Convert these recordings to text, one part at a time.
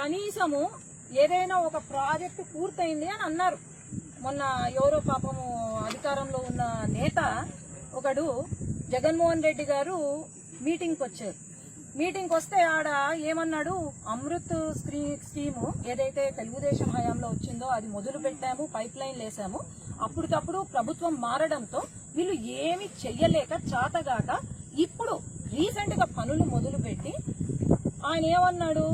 కనీసము ఏదైనా ఒక ప్రాజెక్టు పూర్తయింది అని అన్నారు. మొన్న ఎవరో పాపము అధికారంలో ఉన్న నేత ఒకడు జగన్మోహన్ రెడ్డి గారు మీటింగ్కి వచ్చారు. మీటింగ్కి వస్తే ఆడ ఏమన్నాడు, అమృత్ స్కీము ఏదైతే తెలుగుదేశం హయాంలో వచ్చిందో అది మొదలు పెట్టాము, పైప్ లైన్లు వేసాము. అప్పటికప్పుడు ప్రభుత్వం మారడంతో వీళ్ళు ఏమి చెయ్యలేక చాతగాక ఇప్పుడు రీసెంట్ గా పనులు మొదలు పెట్టి ఆయన ఏమన్నాడు,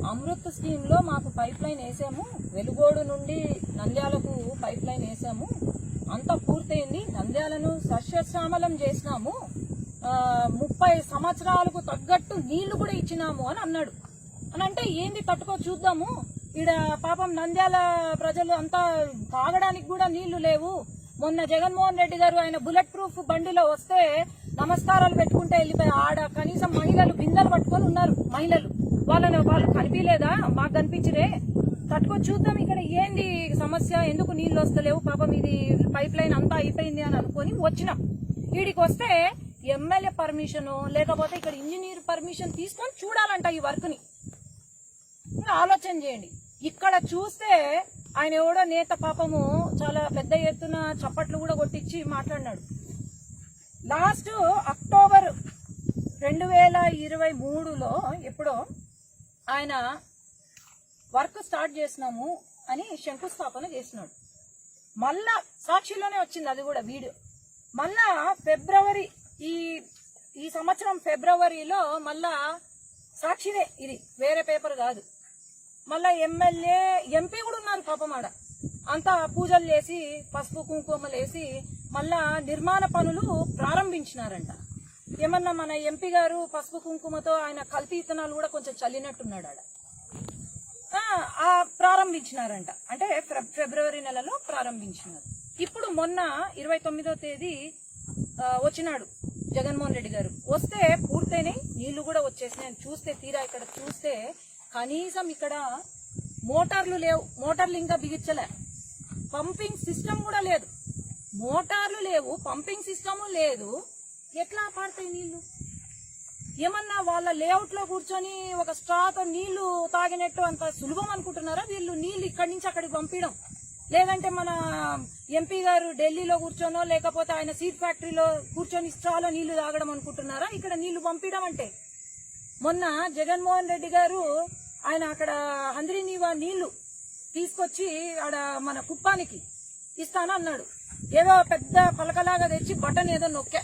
అమృత్ స్కీమ్ లో మాకు పైప్ లైన్ వేసాము, వెలుగోడు నుండి నంద్యాలకు పైప్ లైన్ వేసాము, అంతా పూర్తయింది, నంద్యాలను సస్యశ్యామలం చేసినాము, 30 సంవత్సరాలకు తగ్గట్టు నీళ్లు కూడా ఇచ్చినాము అని అన్నాడు. అని అంటే ఏంది తట్టుకో చూద్దాము, ఈడ పాపం నంద్యాల ప్రజలు అంతా తాగడానికి కూడా నీళ్లు లేవు. మొన్న జగన్మోహన్ రెడ్డి గారు ఆయన బుల్లెట్ ప్రూఫ్ బండిలో వస్తే నమస్కారాలు పెట్టుకుంటే వెళ్ళిపోయి ఆడ కనీసం మహిళలు బిందెలు పట్టుకొని ఉన్నారు. మహిళలు వాళ్ళు కనిపించలేదా, మాకు కనిపించరే, తట్టుకో చూద్దాం ఇక్కడ ఏంది సమస్య, ఎందుకు నీళ్లు వస్తలేవు, పాపం ఇది పైప్ లైన్ అంతా అయిపోయింది అని అనుకుని వచ్చినాం. వీడికి వస్తే ఎమ్మెల్యే పర్మిషన్ లేకపోతే ఇక్కడ ఇంజనీర్ పర్మిషన్ తీసుకొని చూడాలంట ఈ వర్క్ ని. ఆలోచన చేయండి. ఇక్కడ చూస్తే ఆయన ఎవడో నేత పాపము చాలా పెద్ద ఎత్తున చప్పట్లు కూడా కొట్టించి మాట్లాడినాడు. లాస్ట్ అక్టోబర్ 2023లో ఎప్పుడో ఆయన వర్క్ స్టార్ట్ చేసినాము అని శంకుస్థాపన చేసినాడు. మళ్ళా సాక్షిలోనే వచ్చింది అది కూడా వీడియో. మళ్ళా ఫిబ్రవరి ఈ సంవత్సరం ఫిబ్రవరిలో మళ్ళా సాక్షిదే, ఇది వేరే పేపర్ కాదు, మళ్ళా ఎమ్మెల్యే ఎంపీ కూడా ఉన్నారు పాపం ఆడ. అంతా పూజలు చేసి పసుపు కుంకుమలు వేసి మళ్ళా నిర్మాణ పనులు ప్రారంభించినారంట. ఏమన్నా మన ఎంపీ గారు పసుపు కుంకుమతో ఆయన కల్తీ ఇత్తనాలు కూడా కొంచెం చల్లినట్టున్నాడు ఆడ. ప్రారంభించినారంట, అంటే ఫిబ్రవరి నెలలో ప్రారంభించినారు. ఇప్పుడు మొన్న 29వ తేదీ వచ్చినాడు జగన్మోహన్ రెడ్డి గారు. వస్తే పూర్తయినాయి, నీళ్లు కూడా వచ్చేసినాయి. చూస్తే తీరా ఇక్కడ చూస్తే కనీసం ఇక్కడ మోటార్లు లేవు, మోటార్లు ఇంకా బిగించలే, పంపింగ్ సిస్టమ్ కూడా లేదు, మోటార్లు లేవు, పంపింగ్ సిస్టమ్ లేదు. ఎట్లా పాడతాయి నీళ్లు? ఏమన్నా వాళ్ళ లేఅవుట్ లో కూర్చొని ఒక స్ట్రాతో నీళ్లు తాగినట్టు అంత సులభం అనుకుంటున్నారా వీళ్ళు? నీళ్లు ఇక్కడి నుంచి అక్కడికి పంపించడం, లేదంటే మన ఎంపీ గారు ఢిల్లీలో కూర్చోనో లేకపోతే ఆయన సీడ్ ఫ్యాక్టరీలో కూర్చొని స్ట్రాలో నీళ్లు తాగడం అనుకుంటున్నారా ఇక్కడ నీళ్లు పంపించడం అంటే? మొన్న జగన్మోహన్ రెడ్డి గారు ఆయన అక్కడ హంద్రీనీవా నీళ్లు తీసుకొచ్చి ఆడ మన కుప్పానికి ఇస్తానన్నాడు. ఏదో పెద్ద పలకలాగా తెచ్చి బటన్ ఏదో నొక్కా,